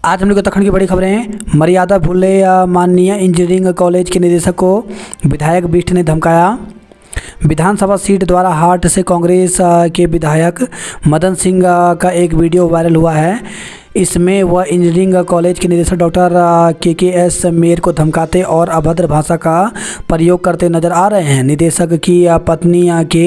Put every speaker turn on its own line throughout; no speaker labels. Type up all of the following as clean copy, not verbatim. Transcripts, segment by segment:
आज हम लोग उत्तराखंड की बड़ी खबरें हैं। मर्यादा भूले माननीय इंजीनियरिंग कॉलेज के निदेशक को विधायक बिष्ट ने धमकाया। विधानसभा सीट द्वारा हाट से कांग्रेस के विधायक मदन सिंह का एक वीडियो वायरल हुआ है। इसमें वह इंजीनियरिंग कॉलेज के निदेशक डॉक्टर के.एस. मेयर को धमकाते और अभद्र भाषा का प्रयोग करते नजर आ रहे हैं। निदेशक की पत्नी के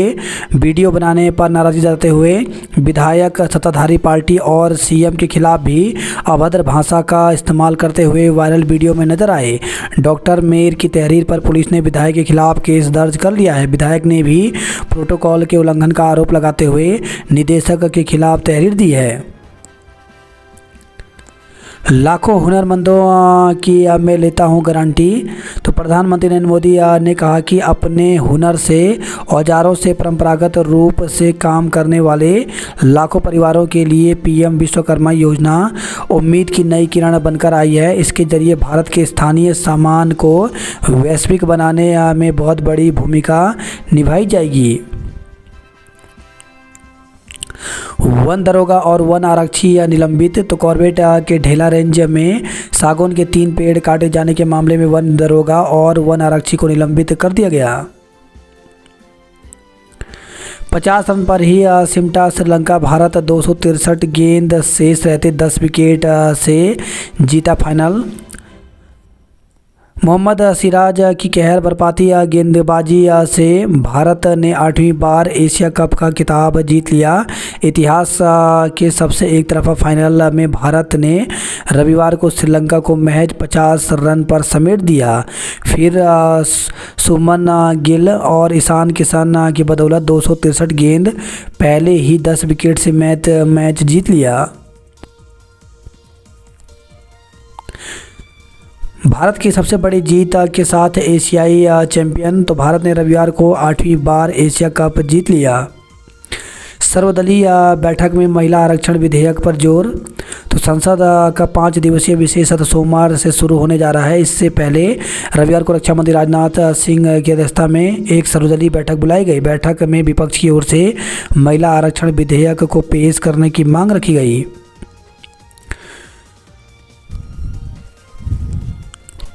वीडियो बनाने पर नाराजगी जताते हुए विधायक सत्ताधारी पार्टी और सीएम के खिलाफ भी अभद्र भाषा का इस्तेमाल करते हुए वायरल वीडियो में नजर आए। डॉक्टर मेयर की तहरीर पर पुलिस ने विधायक के खिलाफ केस दर्ज कर लिया है। विधायक ने भी प्रोटोकॉल के उल्लंघन का आरोप लगाते हुए निदेशक के खिलाफ तहरीर दी है। लाखों हुनरमंदों की मैं लेता हूं गारंटी। तो प्रधानमंत्री नरेंद्र मोदी ने कहा कि अपने हुनर से औजारों से परंपरागत रूप से काम करने वाले लाखों परिवारों के लिए पीएम विश्वकर्मा योजना उम्मीद की नई किरण बनकर आई है। इसके जरिए भारत के स्थानीय सामान को वैश्विक बनाने में बहुत बड़ी भूमिका निभाई जाएगी। वन दरोगा और वन आरक्षी निलंबित। तो कॉर्बेट के ढेला रेंज में सागौन के 3 पेड़ काटे जाने के मामले में वन दरोगा और वन आरक्षी को निलंबित कर दिया गया। 50 रन पर ही सिमटा श्रीलंका। भारत 263 गेंद शेष रहते 10 विकेट से जीता फाइनल। मोहम्मद सिराज की कहर बरपाती गेंदबाजी से भारत ने 8वीं बार एशिया कप का खिताब जीत लिया। इतिहास के सबसे एक तरफा फाइनल में भारत ने रविवार को श्रीलंका को महज 50 रन पर समेट दिया। फिर सुमन गिल और ईशान किशन की बदौलत 263 गेंद पहले ही 10 विकेट से मैच जीत लिया। भारत की सबसे बड़ी जीत के साथ एशियाई चैंपियन। तो भारत ने रविवार को 8वीं बार एशिया कप जीत लिया। सर्वदलीय बैठक में महिला आरक्षण विधेयक पर जोर। तो संसद का 5 दिवसीय विशेष सत्र सोमवार से शुरू होने जा रहा है। इससे पहले रविवार को रक्षा मंत्री राजनाथ सिंह की अध्यक्षता में एक सर्वदलीय बैठक बुलाई गई। बैठक में विपक्ष की ओर से महिला आरक्षण विधेयक को पेश करने की मांग रखी गई।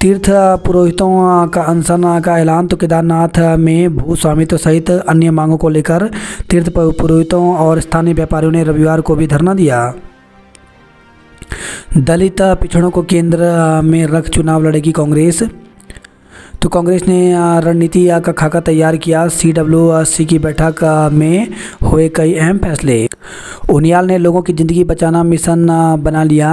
तीर्थ पुरोहितों का अनशन का ऐलान। तो केदारनाथ में भू स्वामित्व सहित अन्य मांगों को लेकर तीर्थ पुरोहितों और स्थानीय व्यापारियों ने रविवार को भी धरना दिया। दलित पिछड़ों को केंद्र में रख चुनाव लड़ेगी कांग्रेस। तो कांग्रेस ने रणनीति का खाका तैयार किया। CWC की बैठक में हुए कई अहम फैसले। उनियाल ने लोगों की ज़िंदगी बचाना मिशन बना लिया।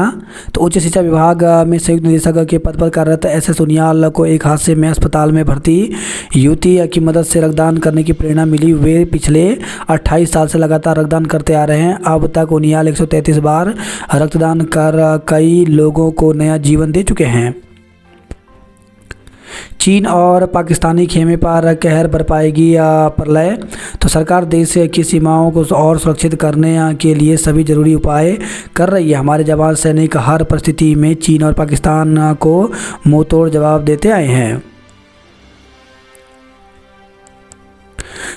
तो उच्च शिक्षा विभाग में संयुक्त निदेशक के पद पर कार्यरत SS उनियाल को एक हादसे में अस्पताल में भर्ती युवती की मदद से रक्तदान करने की प्रेरणा मिली। वे पिछले 28 साल से लगातार रक्तदान करते आ रहे हैं। अब तक उनियाल 133 बार रक्तदान कर कई लोगों को नया जीवन दे चुके हैं। चीन और पाकिस्तानी खेमे पर कहर बरपाएगी प्रलय। तो सरकार देश की सीमाओं को और सुरक्षित करने के लिए सभी जरूरी उपाय कर रही है। हमारे जवान सैनिक हर परिस्थिति में चीन और पाकिस्तान को मुंहतोड़ जवाब देते आए हैं।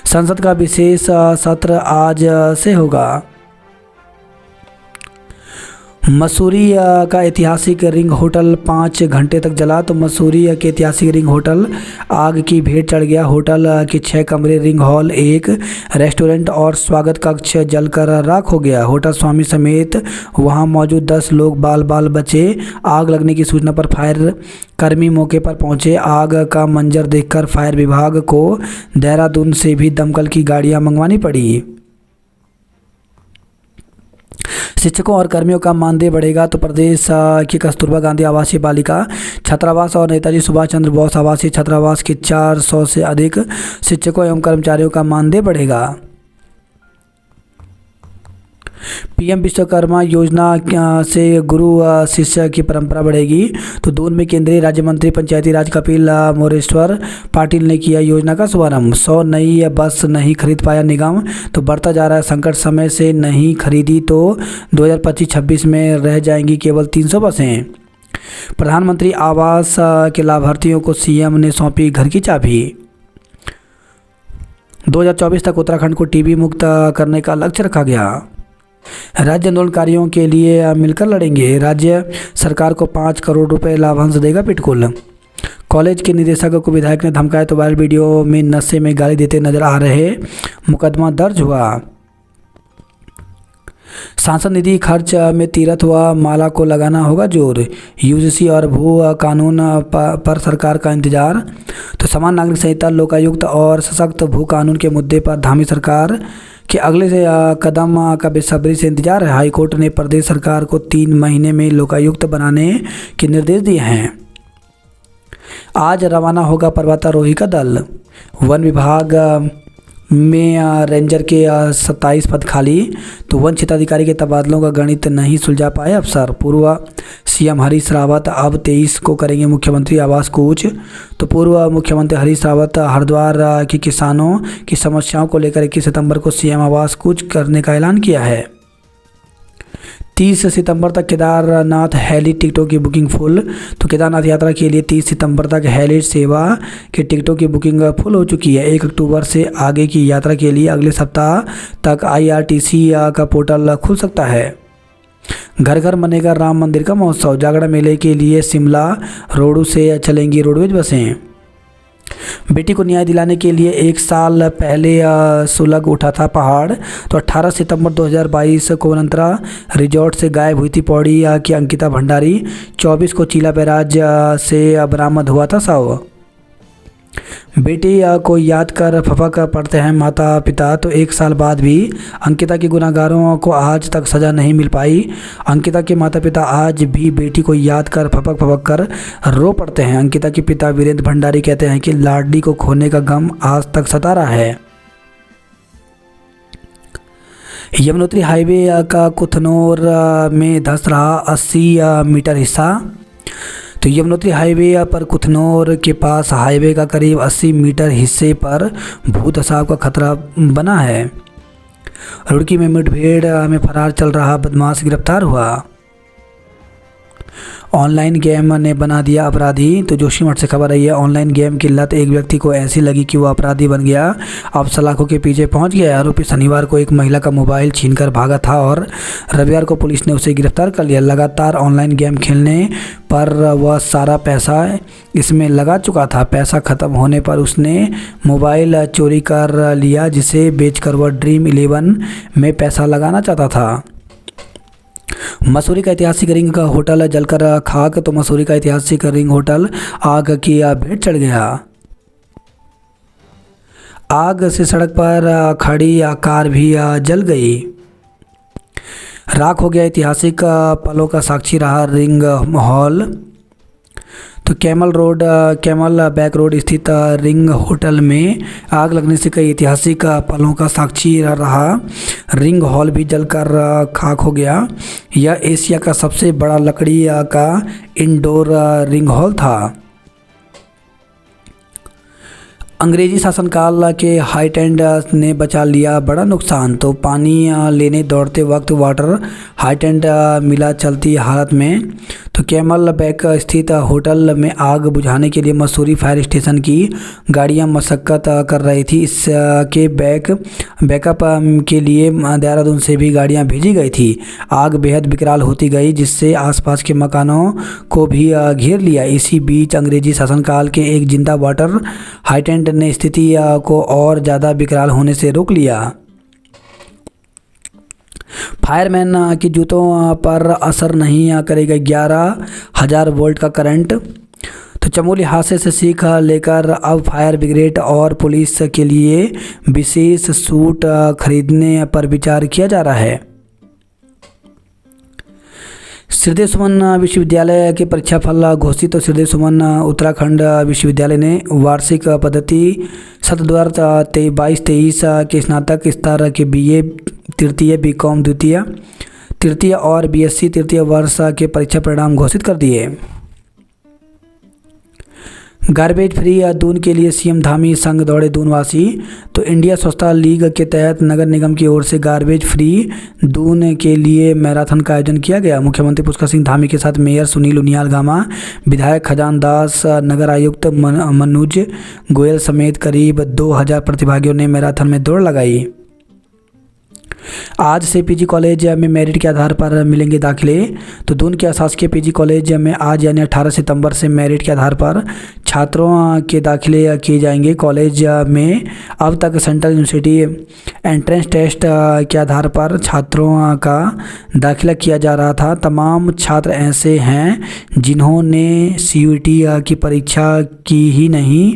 संसद का विशेष सत्र आज से होगा। मसूरी का ऐतिहासिक रिंग होटल 5 घंटे तक जला। तो मसूरी के ऐतिहासिक रिंग होटल आग की भेंट चढ़ गया। होटल के 6 कमरे, रिंग हॉल, एक रेस्टोरेंट और स्वागत कक्ष जलकर राख हो गया। होटल स्वामी समेत वहां मौजूद 10 लोग बाल बचे। आग लगने की सूचना पर फायर कर्मी मौके पर पहुंचे। आग का मंजर देखकर फायर विभाग को देहरादून से भी दमकल की गाड़ियां मंगवानी पड़ी। शिक्षकों और कर्मियों का मानदेय बढ़ेगा। तो प्रदेश की कस्तूरबा गांधी आवासीय बालिका छात्रावास और नेताजी सुभाष चंद्र बोस आवासीय छात्रावास के 400 से अधिक शिक्षकों एवं कर्मचारियों का मानदेय बढ़ेगा। पीएम विश्वकर्मा योजना से गुरु शिष्य की परंपरा बढ़ेगी। तो दून में केंद्रीय राज्य मंत्री पंचायती राज कपिल मोरेश्वर पाटिल ने किया योजना का शुभारंभ। 100 नई बस नहीं खरीद पाया निगम। तो बढ़ता जा रहा है संकट। समय से नहीं खरीदी तो 2025-26 में रह जाएंगी केवल 300 बसें। प्रधानमंत्री आवास के लाभार्थियों को सीएम ने सौंपी घर की चाबी। 2024 तक उत्तराखंड को टीबी मुक्त करने का लक्ष्य रखा गया। राज्य आंदोलनकारियों के लिए मिलकर लड़ेंगे, राज्य सरकार को 5 करोड़ रुपए लाभांश देगा पिटकुल। कॉलेज के निदेशक को विधायक ने धमकाया तो वायरल वीडियो में नशे में गाली देते नजर आ रहे, मुकदमा दर्ज हुआ। सांसद निधि खर्च में तीरथ व माला को लगाना होगा जोर, यूजीसी और भू कानून पर सरकार का इंतजार। तो समान नागरिक संहिता, लोकायुक्त और सशक्त भू कानून के मुद्दे पर धामी सरकार के अगले से कदम का बेसब्री से इंतजार है। हाईकोर्ट ने प्रदेश सरकार को 3 महीने में लोकायुक्त बनाने के निर्देश दिए हैं। आज रवाना होगा पर्वतारोही का दल। वन विभाग में रेंजर के 27 पद खाली, तो वन क्षेत्राधिकारी के तबादलों का गणित नहीं सुलझा पाए अफसर। पूर्व सीएम हरीश रावत अब 23 को करेंगे मुख्यमंत्री आवास कूच। तो पूर्व मुख्यमंत्री हरीश रावत हरिद्वार के किसानों की समस्याओं को लेकर 21 सितंबर को सीएम आवास कूच करने का ऐलान किया है। 30 सितंबर तक केदारनाथ हेली टिकटों की बुकिंग फुल। तो केदारनाथ यात्रा के लिए 30 सितंबर तक हेली सेवा के टिकटों की बुकिंग फुल हो चुकी है। 1 अक्टूबर से आगे की यात्रा के लिए अगले सप्ताह तक IRTC का पोर्टल खुल सकता है। घर घर बनेगा राम मंदिर का महोत्सव। जागरण मेले के लिए शिमला रोडू से चलेंगी रोडवेज बसें। बेटी को न्याय दिलाने के लिए 1 साल पहले सुलग उठा था पहाड़। तो 18 सितंबर 2022 को वनंतरा रिजॉर्ट से गायब हुई थी पौड़ी की अंकिता भंडारी। 24 को चीला बैराज से बरामद हुआ था शव। बेटी को याद कर फपक पड़ते हैं माता पिता। तो 1 साल बाद भी अंकिता के गुनाहगारों को आज तक सज़ा नहीं मिल पाई। अंकिता के माता पिता आज भी बेटी को याद कर फपक फपक कर रो पड़ते हैं। अंकिता के पिता वीरेंद्र भंडारी कहते हैं कि लाडली को खोने का गम आज तक सता रहा है। यमुनोत्री हाईवे का कुथनौर में धंस रहा 80 मीटर हिस्सा। तो यमुनोत्री हाईवे पर कुथनौर के पास हाईवे का करीब 80 मीटर हिस्से पर भूधसाव का खतरा बना है। रुड़की में मुठभेड़ में फरार चल रहा बदमाश गिरफ्तार हुआ। ऑनलाइन गेम ने बना दिया अपराधी। तो जोशीमठ से खबर आई है, ऑनलाइन गेम की लत एक व्यक्ति को ऐसी लगी कि वो अपराधी बन गया। अब सलाखों के पीछे पहुंच गया। आरोपी शनिवार को एक महिला का मोबाइल छीनकर भागा था और रविवार को पुलिस ने उसे गिरफ्तार कर लिया। लगातार ऑनलाइन गेम खेलने पर वह सारा पैसा इसमें लगा चुका था। पैसा खत्म होने पर उसने मोबाइल चोरी कर लिया, जिसे बेचकर वह ड्रीम 11 में पैसा लगाना चाहता था। मसूरी का ऐतिहासिक रिंग का होटल जलकर खाक। तो मसूरी का ऐतिहासिक रिंग होटल आग की भेंट चढ़ गया। आग से सड़क पर खड़ी कार भी जल गई। राख हो गया ऐतिहासिक पलों का साक्षी रहा रिंग हॉल। तो कैमल बैक रोड स्थित रिंग होटल में आग लगने से कई ऐतिहासिक पलों का साक्षी रहा। रिंग हॉल भी जलकर खाक हो गया। यह एशिया का सबसे बड़ा लकड़ी का इंडोर रिंग हॉल था। अंग्रेजी शासनकाल के हाईटेंड ने बचा लिया बड़ा नुकसान। तो पानी लेने दौड़ते वक्त वाटर हाईटेंड मिला चलती हालत में। तो कैमल बैक स्थित होटल में आग बुझाने के लिए मसूरी फायर स्टेशन की गाड़ियां मशक्कत कर रही थी। इसके बैकअप के लिए देहरादून से भी गाड़ियां भेजी गई थी। आग बेहद विकराल होती गई, जिससे आसपास के मकानों को भी घेर लिया। इसी बीच अंग्रेजी शासनकाल के एक जिंदा वाटर हाईटेंड ने स्थिति को और ज़्यादा विकराल होने से रोक लिया। फायरमैन की जूतों पर असर नहीं करेगा 11,000 वोल्ट का करंट। तो चमोली हादसे से सीख लेकर अब फायर ब्रिगेड और पुलिस के लिए विशेष सूट खरीदने पर विचार किया जा रहा है। श्रीदेव सुमन विश्वविद्यालय के परीक्षा फल घोषित। तो श्रीदेव सुमन उत्तराखंड विश्वविद्यालय ने वार्षिक पद्धति सत्र 2022-23 के स्नातक स्तर के BA तृतीय, BCom द्वितीय तृतीय और BSc तृतीय वर्ष के परीक्षा परिणाम घोषित कर दिए। गार्बेज फ्री दून के लिए सीएम धामी संग दौड़े दूनवासी। तो इंडिया स्वच्छता लीग के तहत नगर निगम की ओर से गार्बेज फ्री दून के लिए मैराथन का आयोजन किया गया। मुख्यमंत्री पुष्कर सिंह धामी के साथ मेयर सुनील उनियाल गामा, विधायक खजान दास, नगर आयुक्त मनुज गोयल समेत करीब 2000 प्रतिभागियों ने मैराथन में दौड़ लगाई। आज से पीजी कॉलेज में मेरिट के आधार पर मिलेंगे दाखिले। तो दून के अशासकीय पीजी कॉलेज में आज यानी 18 सितंबर से मेरिट के आधार पर छात्रों के दाखिले किए जाएंगे। कॉलेज में अब तक सेंट्रल यूनिवर्सिटी एंट्रेंस टेस्ट के आधार पर छात्रों का दाखिला किया जा रहा था। तमाम छात्र ऐसे हैं जिन्होंने सीयूईटी की परीक्षा की ही नहीं।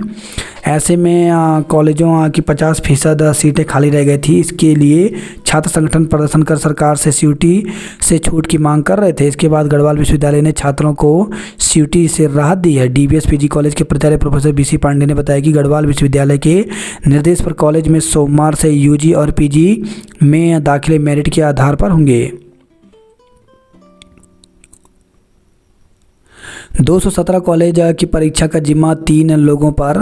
ऐसे में कॉलेजों की 50% सीटें खाली रह गई थी। इसके लिए छात्र संगठन प्रदर्शन कर सरकार से सीयूईटी से छूट की मांग कर रहे थे। इसके बाद गढ़वाल विश्वविद्यालय ने छात्रों को सीयूईटी से राहत दी है। डीबीएस पीजी कॉलेज के प्राचार्य प्रोफेसर बीसी पांडे ने बताया कि गढ़वाल विश्वविद्यालय के निर्देश पर कॉलेज में सोमवार से यूजी और पीजी में दाखिले मेरिट के आधार पर होंगे। 217 कॉलेज की परीक्षा का जिम्मा 3 लोगों पर।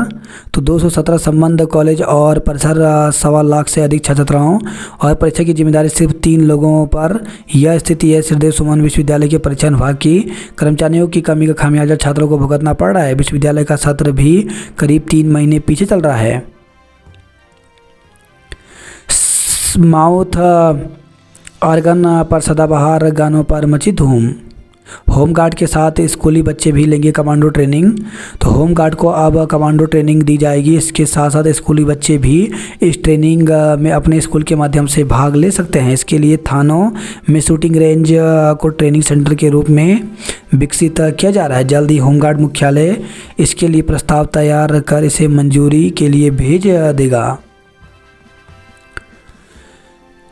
तो 217 संबद्ध कॉलेज और परिसर 1.25 लाख से अधिक छात्राओं और परीक्षा की जिम्मेदारी सिर्फ 3 लोगों पर। यह स्थिति है श्रीदेव सुमन विश्वविद्यालय के परीक्षा विभाग की। कर्मचारियों की कमी का खामियाजा छात्रों को भुगतना पड़ रहा है। विश्वविद्यालय का सत्र भी करीब 3 महीने पीछे चल रहा है। माउथ ऑर्गन पर सदाबहार गानों पर मची धूम। होमगार्ड के साथ स्कूली बच्चे भी लेंगे कमांडो ट्रेनिंग। तो होमगार्ड को अब कमांडो ट्रेनिंग दी जाएगी। इसके साथ साथ स्कूली बच्चे भी इस ट्रेनिंग में अपने स्कूल के माध्यम से भाग ले सकते हैं। इसके लिए थानों में शूटिंग रेंज को ट्रेनिंग सेंटर के रूप में विकसित किया जा रहा है। जल्द ही होमगार्ड मुख्यालय इसके लिए प्रस्ताव तैयार कर इसे मंजूरी के लिए भेज देगा।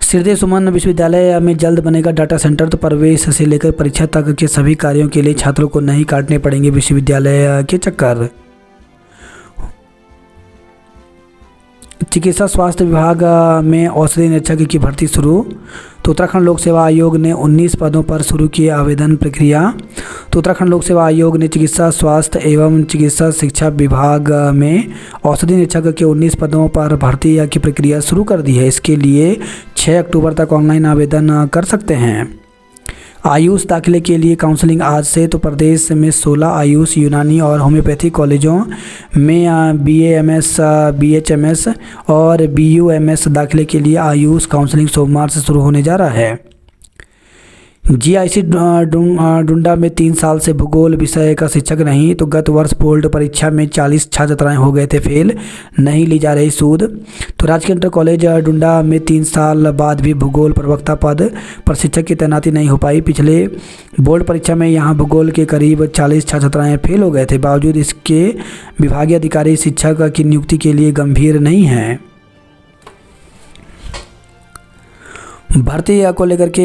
श्रीदेव सुमन विश्वविद्यालय में जल्द बनेगा डाटा सेंटर। तो प्रवेश से लेकर परीक्षा तक के सभी कार्यों के लिए छात्रों को नहीं काटने पड़ेंगे विश्वविद्यालय के चक्कर। चिकित्सा स्वास्थ्य विभाग में औषधि निरीक्षक की भर्ती शुरू। तो उत्तराखंड लोक सेवा आयोग ने 19 पदों पर शुरू की आवेदन प्रक्रिया। तो उत्तराखंड लोक सेवा आयोग ने चिकित्सा स्वास्थ्य एवं चिकित्सा शिक्षा विभाग में औषधि निरीक्षक के 19 पदों पर भर्ती की प्रक्रिया शुरू कर दी है। इसके लिए 6 अक्टूबर तक ऑनलाइन आवेदन कर सकते हैं। आयुष दाखिले के लिए काउंसलिंग आज से। तो प्रदेश में 16 आयुष, यूनानी और होम्योपैथी कॉलेजों में BAMS, BHMS और BUMS दाखिले के लिए आयुष काउंसलिंग सोमवार से शुरू होने जा रहा है। GIC डुंडा में 3 साल से भूगोल विषय का शिक्षक नहीं। तो गत वर्ष बोर्ड परीक्षा में 40 छात्राएं हो गए थे फेल, नहीं ली जा रही सूद। तो राजकीय इंटर कॉलेज डुंडा में 3 साल बाद भी भूगोल प्रवक्ता पद पर शिक्षक की तैनाती नहीं हो पाई। पिछले बोर्ड परीक्षा में यहां भूगोल के करीब 40 छात्राएं फेल हो गए थे। बावजूद इसके विभागीय अधिकारी शिक्षक की नियुक्ति के लिए गंभीर नहीं हैं। भर्ती को लेकर के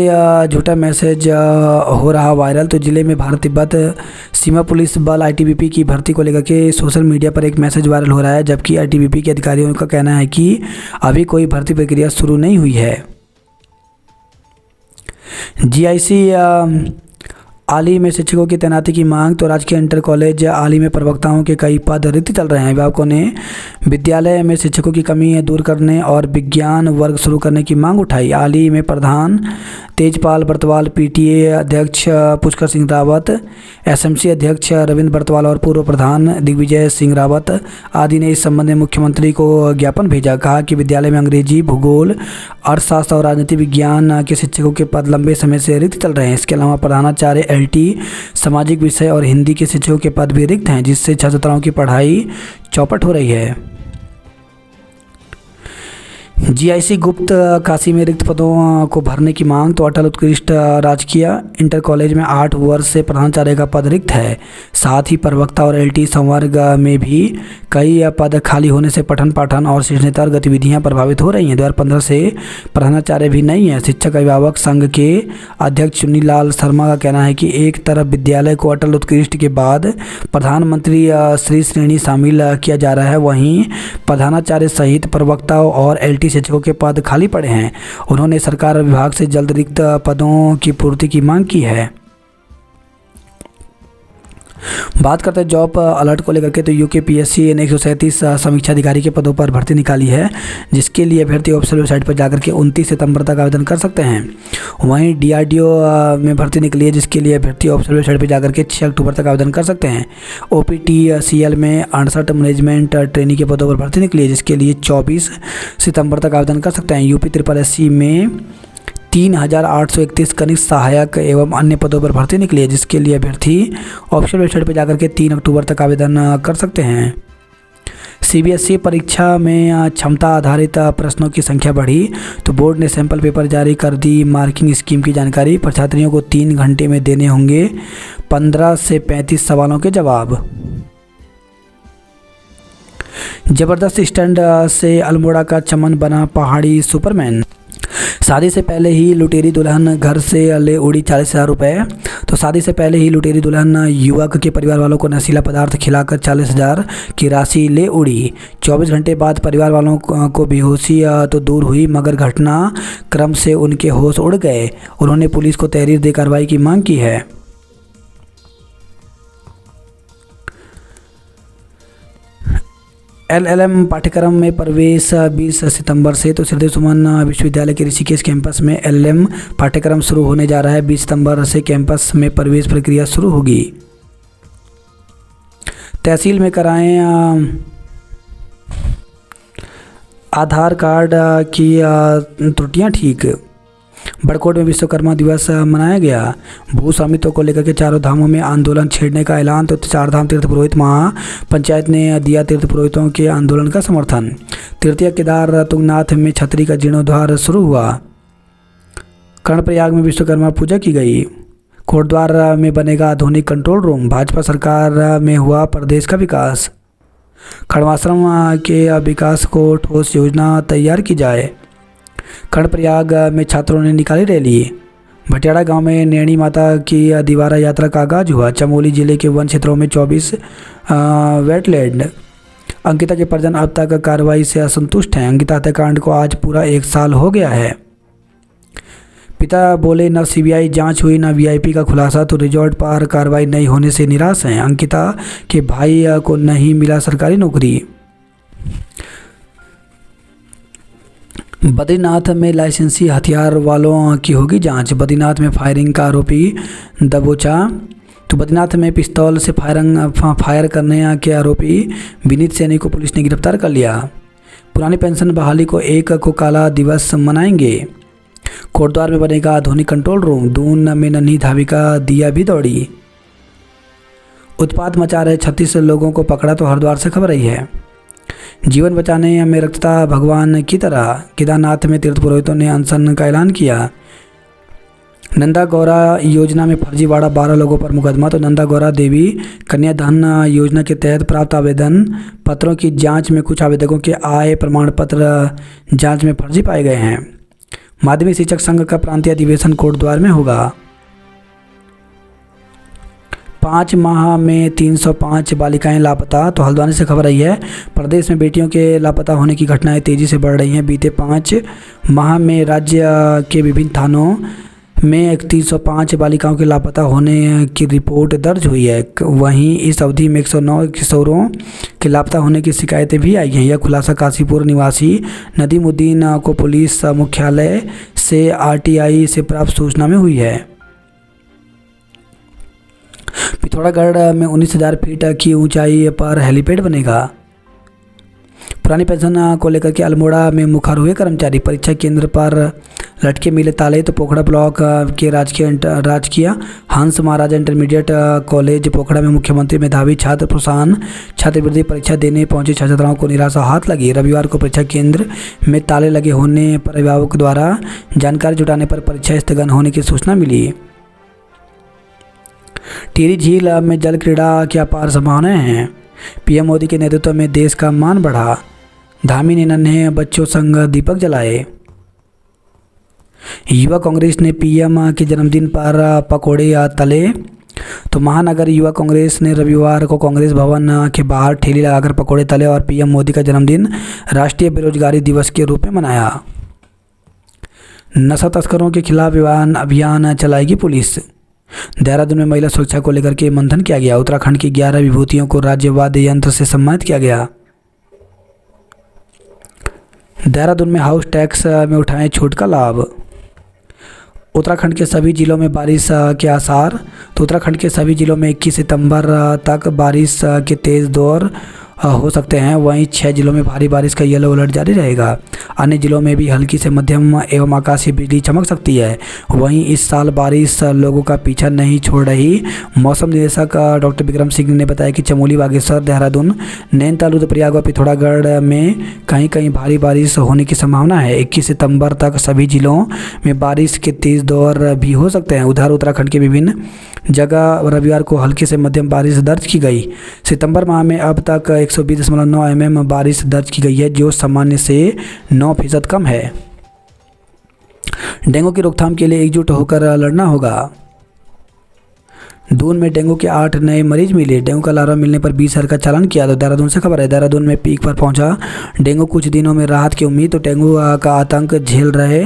झूठा मैसेज हो रहा वायरल। तो जिले में भारत तिब्बत सीमा पुलिस बल ITBP की भर्ती को लेकर के सोशल मीडिया पर एक मैसेज वायरल हो रहा है, जबकि ITBP के अधिकारियों का कहना है कि अभी कोई भर्ती प्रक्रिया शुरू नहीं हुई है। GIC आली में शिक्षकों की तैनाती की मांग। तो राजकीय इंटर कॉलेज आली में प्रवक्ताओं के कई पद रिक्त चल रहे हैं। अभिभावकों ने विद्यालय में शिक्षकों की कमी दूर करने और विज्ञान वर्ग शुरू करने की मांग उठाई। आली में प्रधान तेजपाल बर्तवाल, PTA अध्यक्ष पुष्कर सिंह रावत, SMC अध्यक्ष रविंद्र बर्तवाल और पूर्व प्रधान दिग्विजय सिंह रावत आदि ने इस संबंध में मुख्यमंत्री को ज्ञापन भेजा। कहा कि विद्यालय में अंग्रेजी, भूगोल, अर्थशास्त्र और राजनीति विज्ञान के शिक्षकों के पद लंबे समय से रिक्त चल रहे हैं। इसके अलावा प्रधानाचार्य, LT, सामाजिक विषय और हिंदी के शिक्षकों के पद भी रिक्त हैं, जिससे छात्राओं की पढ़ाई चौपट हो रही है। GIC गुप्त काशी में रिक्त पदों को भरने की मांग। तो अटल उत्कृष्ट राजकीय इंटर कॉलेज में 8 वर्ष से प्रधानाचार्य का पद रिक्त है। साथ ही प्रवक्ता और LT संवर्ग में भी कई पद खाली होने से पठन पाठन और शिक्षणेतर गतिविधियां प्रभावित हो रही हैं। 2015 से प्रधानाचार्य भी नहीं है। शिक्षक अभिभावक संघ के अध्यक्ष चुन्नीलाल शर्मा का कहना है कि एक तरफ विद्यालय को अटल उत्कृष्ट के बाद प्रधानमंत्री श्री श्रेणी शामिल किया जा रहा है, वहीं प्रधानाचार्य सहित प्रवक्ताओं और LT शिक्षकों के पद खाली पड़े हैं। उन्होंने सरकार और विभाग से जल्द रिक्त पदों की पूर्ति की मांग की है। बात करते हैं जॉब अलर्ट को लेकर के, तो यूकेपीएससी ने 137 समीक्षा अधिकारी के पदों पर भर्ती निकाली है, जिसके लिए अभ्यर्थी ऑफिशियल वेबसाइट पर जाकर के 29 सितंबर तक आवेदन कर सकते हैं। वहीं डीआरडीओ में भर्ती निकली है, जिसके लिए अभ्यर्थी ऑफिशियल वेबसाइट पर जाकर के 6 अक्टूबर तक आवेदन कर सकते हैं। ओपीटीसीएल में 68 मैनेजमेंट ट्रेनी के पदों पर भर्ती निकली है, जिसके लिए 24 सितंबर तक आवेदन कर सकते हैं। यूपी SSSC में 3831 कनिष्ठ सहायक एवं अन्य पदों पर भर्ती निकली है, जिसके लिए अभ्यर्थी ऑफिशियल वेबसाइट पर जाकर के 3 अक्टूबर तक आवेदन कर सकते हैं। सीबीएसई परीक्षा में क्षमता आधारित प्रश्नों की संख्या बढ़ी, तो बोर्ड ने सैंपल पेपर जारी कर दी। मार्किंग स्कीम की जानकारी, छात्रियों को 3 घंटे में देने होंगे 15 से 35 सवालों के जवाब। जबरदस्त स्टंट से अल्मोड़ा का चमन बना पहाड़ी सुपरमैन। शादी से पहले ही लुटेरी दुल्हन घर से ले उड़ी 40,000 रुपये। तो शादी से पहले ही लुटेरी दुल्हन युवक के परिवार वालों को नशीला पदार्थ खिलाकर 40,000 की राशि ले उड़ी। 24 घंटे बाद परिवार वालों को बेहोशी तो दूर हुई, मगर घटना क्रम से उनके होश उड़ गए। उन्होंने पुलिस को तहरीर दे कार्रवाई की मांग की है। एलएलएम पाठ्यक्रम में प्रवेश 20 सितंबर से, तो श्रीदेव सुमन विश्वविद्यालय के ऋषिकेश कैंपस में एलएलएम पाठ्यक्रम शुरू होने जा रहा है। 20 सितंबर से कैंपस में प्रवेश प्रक्रिया शुरू होगी। तहसील में कराएं आधार कार्ड की त्रुटियां ठीक। बड़कोट में विश्वकर्मा दिवस मनाया गया। भू स्वामित्व को लेकर के चारों धामों में आंदोलन छेड़ने का ऐलान, तो 4 धाम तीर्थ पुरोहित महापंचायत ने दिया तीर्थ पुरोहितों के आंदोलन का समर्थन। तृतीय केदार तुंगनाथ में छतरी का जीर्णोद्धार शुरू हुआ। कर्णप्रयाग में विश्वकर्मा पूजा की गई। कोटद्वार में बनेगा आधुनिक कंट्रोल रूम। भाजपा सरकार में हुआ प्रदेश का विकास। खड़वाश्रम के विकास को ठोस योजना तैयार की जाए। कर्णप्रयाग में छात्रों ने निकाली रैली। भटियाड़ा गांव में नैनी माता की दीवारा यात्रा का आगाज हुआ। चमोली जिले के वन क्षेत्रों में 24 वेटलैंड। अंकिता के परिजन अब तक कार्रवाई से असंतुष्ट हैं। अंकिता हत्याकांड को आज पूरा 1 साल हो गया है। पिता बोले न सीबीआई जांच हुई न वीआईपी का खुलासा, तो रिजॉर्ट पर कार्रवाई नहीं होने से निराश हैं। अंकिता के भाई को नहीं मिला सरकारी नौकरी। बद्रीनाथ में लाइसेंसी हथियार वालों की होगी जांच। बद्रीनाथ में फायरिंग का आरोपी दबोचा। तो बद्रीनाथ में पिस्तौल से फायर करने के आरोपी विनीत सैनी को पुलिस ने गिरफ्तार कर लिया। पुरानी पेंशन बहाली को 1 को काला दिवस मनाएंगे। कोटद्वार में बनेगा आधुनिक कंट्रोल रूम। दून में नन्ही धाविका दिया भी दौड़ी। उत्पात मचा रहे 36 लोगों को पकड़ा, तो हरिद्वार से खबर आई है। जीवन बचाने में रखता भगवान की तरह। केदारनाथ में तीर्थ पुरोहितों ने अनशन का ऐलान किया। नंदा गौरा योजना में फर्जीवाड़ा, 12 लोगों पर मुकदमा। तो नंदा गौरा देवी कन्याधन योजना के तहत प्राप्त आवेदन पत्रों की जांच में कुछ आवेदकों के आय प्रमाण पत्र जांच में फर्जी पाए गए हैं। माध्यमिक शिक्षक संघ का प्रांतीय अधिवेशन कोटद्वार में होगा। 5 माह में 305 बालिकाएं लापता। तो हल्द्वानी से खबर आई है। प्रदेश में बेटियों के लापता होने की घटनाएं तेजी से बढ़ रही हैं। बीते 5 माह में राज्य के विभिन्न थानों में 305 बालिकाओं के लापता होने की रिपोर्ट दर्ज हुई है। वहीं इस अवधि में 109 किशोरों के लापता होने की शिकायतें भी आई हैं। यह खुलासा काशीपुर निवासी नदीमुद्दीन को पुलिस मुख्यालय से आरटीआई से प्राप्त सूचना में हुई है। पिथौरागढ़ में 19,000 फीट की ऊंचाई पर हेलीपैड बनेगा। पुरानी पेंशन को लेकर के अल्मोड़ा में मुखर हुए कर्मचारी। परीक्षा केंद्र पर लटके मिले ताले। तो पोखड़ा ब्लॉक के राजकीय हंस महाराजा इंटरमीडिएट कॉलेज पोखड़ा में मुख्यमंत्री मेधावी छात्र प्रोत्साहन छात्रवृत्ति परीक्षा देने पहुंचे छात्राओं को निराशा हाथ लगी। रविवार को परीक्षा केंद्र में ताले लगे होने पर अभिभावक द्वारा जानकारी जुटाने पर परीक्षा स्थगन होने की सूचना मिली। टिहरी झील में जल क्रीड़ा की अपार संभावनाएं हैं। पीएम मोदी के नेतृत्व में देश का मान बढ़ा। धामी ने नन्हे बच्चों संग दीपक जलाए। युवा कांग्रेस ने पीएम के जन्मदिन पर पकोड़े तले। तो महानगर युवा कांग्रेस ने रविवार को कांग्रेस भवन के बाहर ठेली लगाकर पकोड़े तले और पीएम मोदी का जन्मदिन राष्ट्रीय बेरोजगारी दिवस के रूप में मनाया। नशा तस्करों के खिलाफ अभियान चलाएगी पुलिस। देहरादून में महिला सुरक्षा को लेकर के मंथन किया गया। उत्तराखंड की 11 विभूतियों को राज्य वाद्य यंत्र से सम्मानित किया गया। देहरादून में हाउस टैक्स में उठाएं छूट का लाभ। उत्तराखंड के सभी जिलों में बारिश के आसार। तो उत्तराखंड के सभी जिलों में 21 सितंबर तक बारिश के तेज़ दौर हो सकते हैं। वहीं 6 जिलों में भारी बारिश का येलो अलर्ट जारी रहेगा। अन्य जिलों में भी हल्की से मध्यम एवं आकाशीय बिजली चमक सकती है। वहीं इस साल बारिश लोगों का पीछा नहीं छोड़ रही। मौसम निदेशक डॉक्टर विक्रम सिंह ने बताया कि चमोली, बागेश्वर, देहरादून, नैनीताल, रुद्रप्रयाग व पिथौरागढ़ में कहीं कहीं भारी बारिश होने की संभावना है। 21 सितंबर तक सभी जिलों में बारिश के तेज़ दौर भी हो सकते हैं। उधर उत्तराखंड के विभिन्न जगह रविवार को हल्की से मध्यम बारिश दर्ज की गई। सितंबर माह में अब तक 120.9 mm बारिश दर्ज की गई है, जो सामान्य से 9% कम है। डेंगू की रोकथाम के लिए एकजुट होकर लड़ना होगा। दून में डेंगू के 8 नए मरीज मिले। डेंगू का लार्वा मिलने पर 20,000 का चालान किया। तो देहरादून से खबर है, देहरादून में पीक पर पहुंचा डेंगू। कुछ दिनों में राहत की उम्मीद। तो डेंगू का आतंक झेल रहे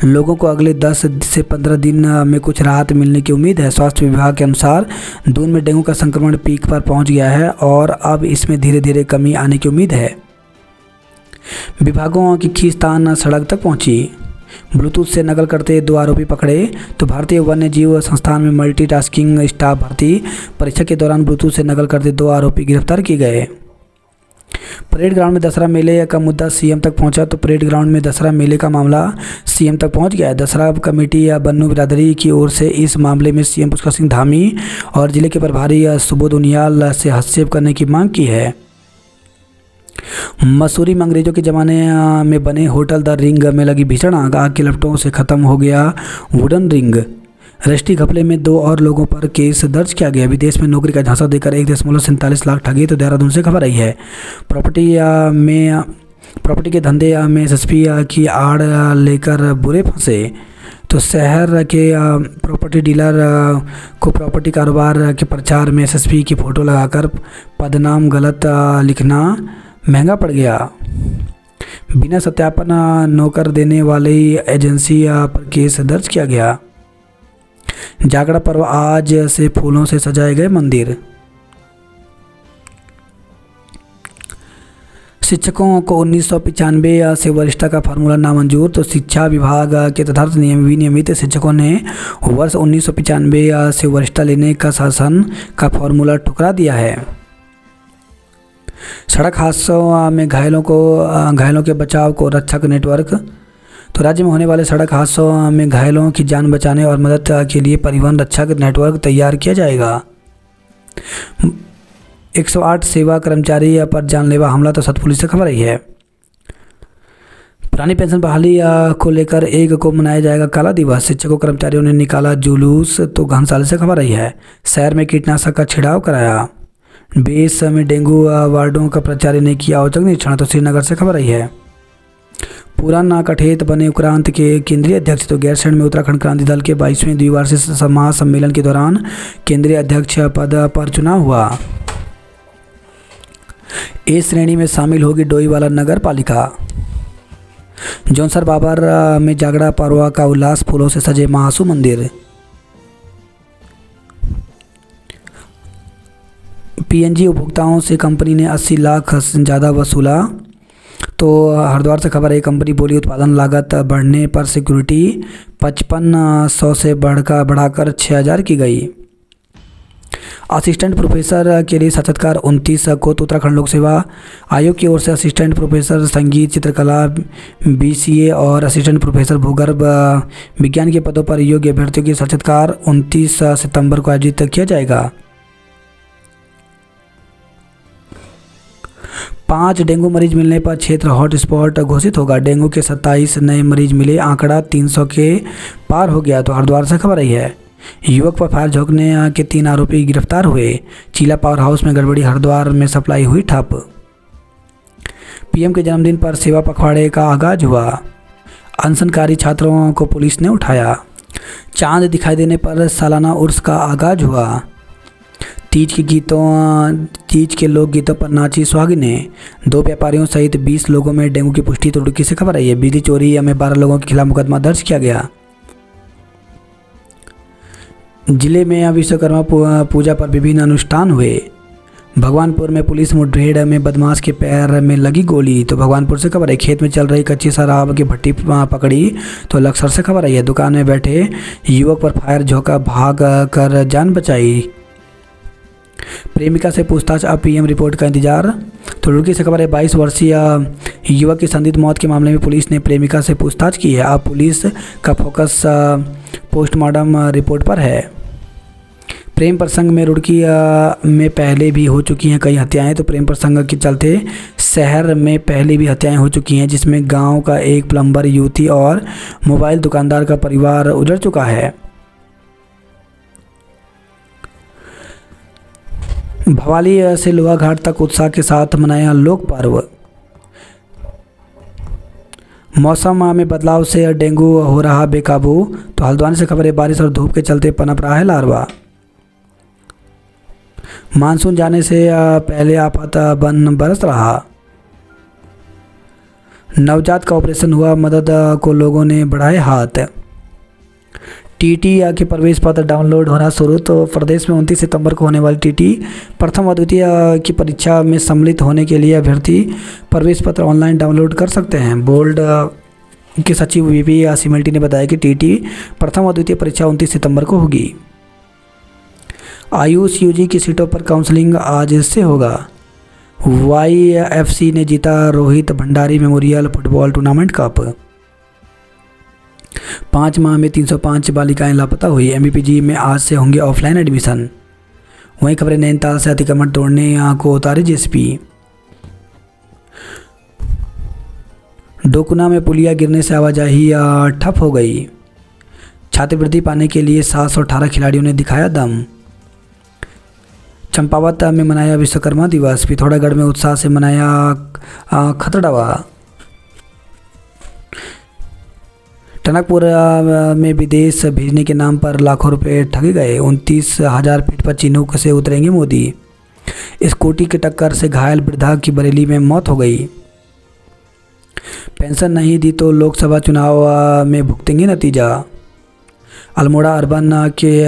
लोगों को अगले 10 से 15 दिन में कुछ राहत मिलने की उम्मीद है। स्वास्थ्य विभाग के अनुसार दून में डेंगू का संक्रमण पीक पर पहुँच गया है और अब इसमें धीरे धीरे कमी आने की उम्मीद है। विभागों की खींचतान सड़क तक पहुंची। ब्लूटूथ से नकल करते 2 आरोपी पकड़े। तो भारतीय वन्य जीव संस्थान में मल्टीटास्किंग स्टाफ भर्ती। परीक्षा के दौरान ब्लूटूथ से नकल करते 2 आरोपी गिरफ्तार किए गए। परेड ग्राउंड में दशहरा मेले का मुद्दा सीएम तक पहुंचा। तो परेड ग्राउंड में दशहरा मेले का मामला सीएम तक पहुंच गया है। दशहरा कमेटी या बन्नू बिरादरी की ओर से इस मामले में सीएम पुष्कर सिंह धामी और जिले के प्रभारी सुबोध उनियाल से हस्तक्षेप करने की मांग की है। मसूरी में अंग्रेजों के ज़माने में बने होटल द रिंग में लगी भीषण आग। आग के लपटों से ख़त्म हो गया वुडन रिंग। रजिस्ट्री घपले में 2 और लोगों पर केस दर्ज किया गया। विदेश में नौकरी का झांसा देकर 1.47 लाख ठगी। तो देहरादून से खबर आई है। प्रॉपर्टी के धंधे में एसएसपी की आड़ लेकर बुरे फंसे। तो शहर के प्रॉपर्टी डीलर को प्रॉपर्टी कारोबार के प्रचार में एसएसपी की फ़ोटो लगाकर पदनाम गलत लिखना महंगा पड़ गया। बिना सत्यापन नौकर देने वाली एजेंसी पर केस दर्ज किया गया। जागरा पर्व आज से फूलों से सजाए गए मंदिर। शिक्षकों को 1995 से वरिष्ठता का फार्मूला नामंजूर। तो शिक्षा विभाग के तथार्थ विनियमित शिक्षकों ने वर्ष 1995 से वरिष्ठता लेने का शासन का फार्मूला ठुकरा दिया है। सड़क हादसों में घायलों के बचाव को रक्षक नेटवर्क। तो राज्य में होने वाले सड़क हादसों में घायलों की जान बचाने और मदद के लिए परिवहन रक्षक नेटवर्क तैयार किया जाएगा। 108 सेवा कर्मचारी पर जानलेवा हमला। तो सतपुली से खबर आई है। पुरानी पेंशन बहाली को लेकर 1 को मनाया जाएगा काला दिवस। शिक्षकों कर्मचारियों ने निकाला जुलूस। तो घनसाली से खबर आई है। शहर में कीटनाशक का छिड़ाव कराया। बेस में डेंगू वार्डों का प्रचारी ने किया औचक निरीक्षण। तो श्रीनगर से खबर आई है। पुराना कठेत बने उपरांत के केंद्रीय अध्यक्ष। तो गैरसैंण में उत्तराखंड क्रांति दल के 22वें द्विवार्षिक महासम्मेलन के दौरान केंद्रीय अध्यक्ष पद पर चुनाव हुआ। ए श्रेणी में शामिल होगी डोईवाला नगर पालिका। जौनसर बाबर में जागड़ा पर्व का उल्लास। फूलों से सजे महासू मंदिर। पीएनजी उपभोक्ताओं से कंपनी ने 80 लाख से ज़्यादा वसूला। तो हरिद्वार से खबर है। कंपनी बोली उत्पादन लागत बढ़ने पर सिक्योरिटी 5500 से बढ़ाकर 6000 की गई। असिस्टेंट प्रोफेसर के लिए साक्षात्कार 29 को। तो उत्तराखंड लोक सेवा आयोग की ओर से असिस्टेंट प्रोफेसर संगीत, चित्रकला, बीसीए और असिस्टेंट प्रोफेसर भूगर्भ विज्ञान के पदों पर योग्य अभ्यर्थियों की साक्षात्कार 29 सितंबर को आयोजित किया जाएगा। 5 डेंगू मरीज मिलने पर क्षेत्र हॉटस्पॉट घोषित होगा। डेंगू के 27 नए मरीज मिले। आंकड़ा 300 के पार हो गया। तो हरिद्वार से खबर आई है। युवक पर फायर झोंकने के 3 आरोपी गिरफ्तार हुए। चीला पावर हाउस में गड़बड़ी। हरिद्वार में सप्लाई हुई ठप। पीएम के जन्मदिन पर सेवा पखवाड़े का आगाज हुआ। अनशनकारी छात्रों को पुलिस ने उठाया। चांद दिखाई देने पर सालाना उर्स का आगाज हुआ। तीज के लोकगीतों पर नाची सुहागिनें। 2 व्यापारियों सहित 20 लोगों में डेंगू की पुष्टि। तो रुड़की से खबर आई है। बिजली चोरी में 12 लोगों के खिलाफ मुकदमा दर्ज किया गया। जिले में विश्वकर्मा पूजा पर विभिन्न अनुष्ठान हुए। भगवानपुर में पुलिस मुठभेड़ में बदमाश के पैर में लगी गोली। तो भगवानपुर से खबर है। खेत में चल रही कच्ची शराब की भट्टी पकड़ी। तो लक्सर से खबर आई है। दुकान में बैठे युवक पर फायर झोंका, भाग कर जान बचाई। प्रेमिका से पूछताछ, अब पीएम रिपोर्ट का इंतजार। तो रुड़की से खबर है। 22 वर्षीय युवक की संदिग्ध मौत के मामले में पुलिस ने प्रेमिका से पूछताछ की है। अब पुलिस का फोकस पोस्टमार्टम रिपोर्ट पर है। प्रेम प्रसंग में रुड़की में पहले भी हो चुकी हैं कई हत्याएं। तो प्रेम प्रसंग के चलते शहर में पहले भी हत्याएं हो चुकी हैं, जिसमें गांव का एक प्लम्बर, युवती और मोबाइल दुकानदार का परिवार उजड़ चुका है। भवाली से लोहाघाट तक उत्साह के साथ मनाया लोक पर्व। मौसम में बदलाव से डेंगू हो रहा बेकाबू। तो हल्द्वानी से खबर है। बारिश और धूप के चलते पनप रहा है लार्वा। मानसून जाने से पहले आफत बन बरस रहा। नवजात का ऑपरेशन हुआ, मदद को लोगों ने बढ़ाए हाथ। टीटी के प्रवेश पत्र डाउनलोड होना शुरू। तो प्रदेश में 29 सितंबर को होने वाली टीटी प्रथम और द्वितीय की परीक्षा में सम्मिलित होने के लिए अभ्यर्थी प्रवेश पत्र ऑनलाइन डाउनलोड कर सकते हैं। बोर्ड के सचिव वीपी सिमल्टी ने बताया कि टीटी प्रथम और द्वितीय परीक्षा 29 सितंबर को होगी। आयुष यूजी की सीटों पर काउंसलिंग आज से होगा। वाईएफसी ने जीता Rohit Bhandari memorial football tournament cup. 5 माह में 305 बालिकाएं लापता हुई। एमपीजी में आज से होंगे ऑफलाइन एडमिशन। वहीं खबरें। नैनीताल से अतिक्रमण तोड़ने को उतारे जेसीबी। डोकुना में पुलिया गिरने से आवाजाही ठप हो गई। छात्रवृत्ति पाने के लिए 718 खिलाड़ियों ने दिखाया दम। चंपावत में मनाया विश्वकर्मा दिवस। पिथौरागढ़ में उत्साह से मनाया खतड़वा। टनकपुर में विदेश भेजने के नाम पर लाखों रुपए ठगे गए। 29,000 फीट पर चिन्हों से उतरेंगे मोदी। स्कूटी की टक्कर से घायल वृद्धा की बरेली में मौत हो गई। पेंशन नहीं दी तो लोकसभा चुनाव में भुगतेंगे नतीजा। अल्मोड़ा अर्बन के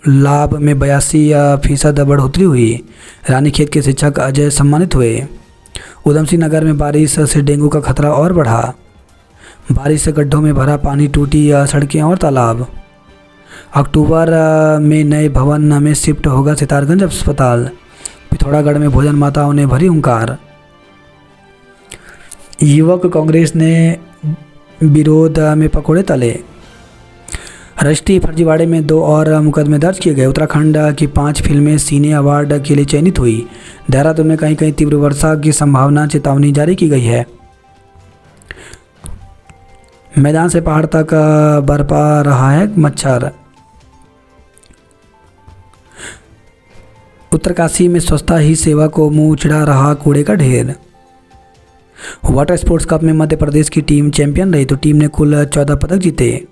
लाभ में 82% बढ़ोतरी हुई। रानीखेत के शिक्षक अजय सम्मानित हुए। उधमसिंह नगर में बारिश से डेंगू का खतरा और बढ़ा। बारिश से गड्ढों में भरा पानी, टूटी सड़कें और तालाब। अक्टूबर में नए भवन में शिफ्ट होगा सितारगंज अस्पताल। पिथौरागढ़ में भोजन माताओं ने भरी हुंकार। युवक कांग्रेस ने विरोध में पकोड़े तले। रजिस्ट्री फर्जीवाड़े में 2 और मुकदमे दर्ज किए गए। उत्तराखंड की 5 फिल्में सीने अवार्ड के लिए चयनित हुई। देहरादून में कहीं कहीं तीव्र वर्षा की संभावना, चेतावनी जारी की गई है। मैदान से पहाड़ तक बरपा रहा है मच्छर। उत्तरकाशी में स्वच्छता ही सेवा को मुंह चिढ़ा रहा कूड़े का ढेर। वाटर स्पोर्ट्स कप में मध्य प्रदेश की टीम चैंपियन रही। तो टीम ने कुल 14 पदक जीते।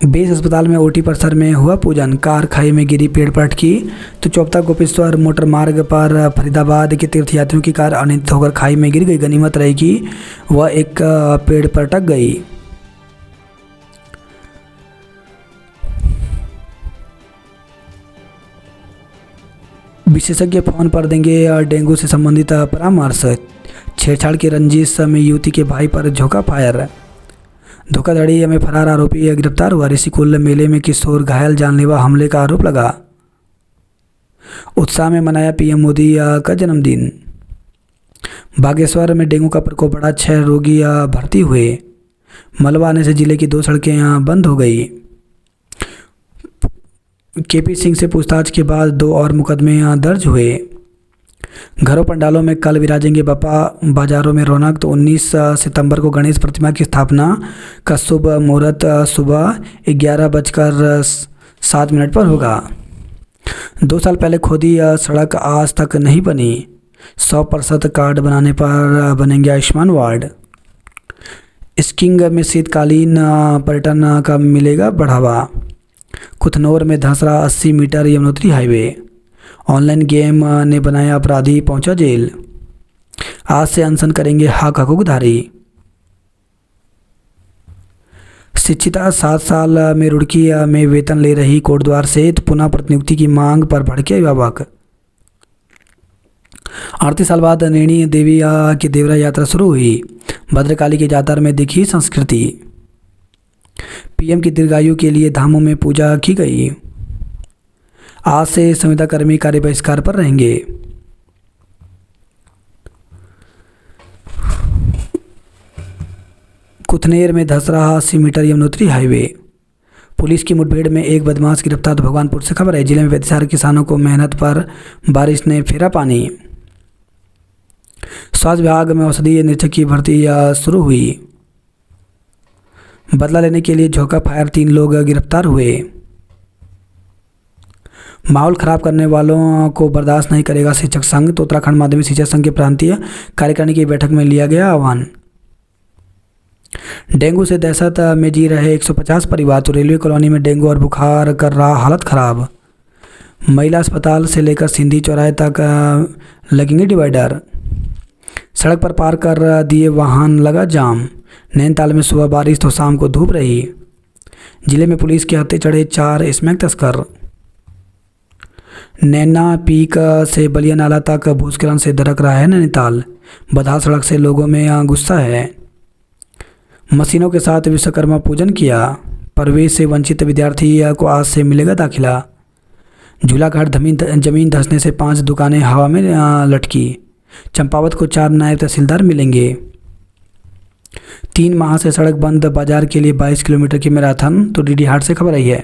बेस अस्पताल में ओटी परिसर में हुआ पूजन। कार खाई में गिरी, पेड़ पर अटकी। तो चौपता गोपेश्वर मोटर मार्ग पर फरीदाबाद के तीर्थयात्रियों की कार अनियंत्रित होकर खाई में गिर गई। गनीमत रही कि वह एक पेड़ पर अटक गई। विशेषज्ञ फोन पर देंगे डेंगू से संबंधित परामर्श। छेड़छाड़ की रंजिश में युवती के भाई पर झोंका फायर। धोखाधड़ी में फरार आरोपी गिरफ्तार हुआ। ऋषिकुल मेले में किशोर घायल, जानलेवा हमले का आरोप लगा। उत्साह में मनाया पीएम मोदी का जन्मदिन। बागेश्वर में डेंगू का प्रकोप बढ़ा, 6 रोगी भर्ती हुए। मलबा आने से जिले की 2 सड़कें बंद हो गई। केपी सिंह से पूछताछ के बाद 2 और मुकदमे दर्ज हुए। घरों पंडालों में कल विराजेंगे बापा, बाजारों में रौनक। तो 19 सितंबर को गणेश प्रतिमा की स्थापना का शुभ मुहूर्त सुबह 11:07 पर होगा। 2 साल पहले खोदी सड़क आज तक नहीं बनी। 100% कार्ड बनाने पर बनेंगे आयुष्मान वार्ड। स्कीइंग में शीतकालीन पर्यटन का मिलेगा बढ़ावा। कुथनौर में धंस रहा 80 metre Yamunotri highway. Online game ने बनाया अपराधी पहुंचा जेल। आज से अनशन करेंगे हक हकूकधारी। शिक्षिता 7 साल में रुड़की में वेतन ले रही कोटद्वार से पुनः प्रतिनियुक्ति की मांग पर भड़के अभिभावक। 38 साल बाद नैनी देवी की देवरा यात्रा शुरू हुई। भद्रकाली के जातर में दिखी संस्कृति। पीएम की दीर्घायु के लिए धामों में पूजा की गई। आज से संविदा कर्मी कार्य बहिष्कार पर रहेंगे। कुथनेर में धंस रहा 80 मीटर यमुनोत्री हाईवे। पुलिस की मुठभेड़ में एक बदमाश गिरफ्तार। भगवानपुर से खबर है। जिले में बेतहार किसानों को मेहनत पर बारिश ने फेरा पानी। स्वास्थ्य विभाग में औषधीय निरीक्षक की भर्ती शुरू हुई। बदला लेने के लिए झोंका फायर 3 लोग गिरफ्तार हुए। माहौल खराब करने वालों को बर्दाश्त नहीं करेगा शिक्षक संघ। तो उत्तराखंड माध्यमिक शिक्षा संघ के प्रांतीय कार्यकारिणी की बैठक में लिया गया आह्वान। डेंगू से दहशत में जी रहे 150 परिवार। तो रेलवे कॉलोनी में डेंगू और बुखार कर रहा हालत खराब। महिला अस्पताल से लेकर सिंधी चौराहे तक लगेंगे डिवाइडर। सड़क पर पार कर दिए वाहन, लगा जाम। नैनीताल में सुबह बारिश तो शाम को धूप रही। जिले में पुलिस के हत्थे चढ़े 4 स्मैक तस्कर। नैना पीक से बलिया नाला तक भूस्खलन से दरक रहा है नैनीताल। बदहाल सड़क से लोगों में गुस्सा है। मशीनों के साथ विश्वकर्मा पूजन किया। प्रवेश से वंचित विद्यार्थी को आज से मिलेगा दाखिला। झूलाघाट जमीन धंसने से 5 दुकानें हवा में लटकी। चंपावत को 4 नायब तहसीलदार मिलेंगे। 3 माह से सड़क बंद। बाजार के लिए 22 किलोमीटर की मैराथन। तो डीडी हाट से खबर आई है।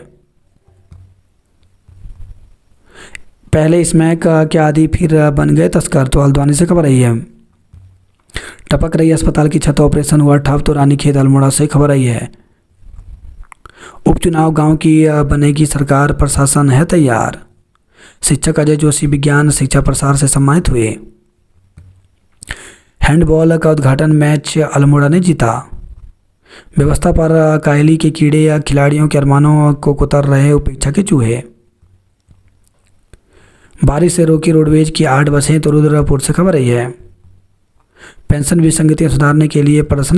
पहले स्मैक के आदि फिर बन गए तस्कर। तो हल्द्वानी से खबर आई है। टपक रही अस्पताल की छत, ऑपरेशन हुआ ठप। तो रानीखेत अल्मोड़ा से खबर आई है। उपचुनाव गांव की बनेगी सरकार, प्रशासन है तैयार। शिक्षक अजय जोशी विज्ञान शिक्षा प्रसार से सम्मानित हुए। हैंडबॉल का उद्घाटन मैच अल्मोड़ा ने जीता। व्यवस्था पर कायली के कीड़े या खिलाड़ियों के अरमानों को कुतर रहे उपेक्षा के चूहे। बारिश से रोकी रोडवेज की 8 बसें। तो रुद्रपुर से खबर आई है। पेंशन विसंगतियां सुधारने के लिए प्रदर्शन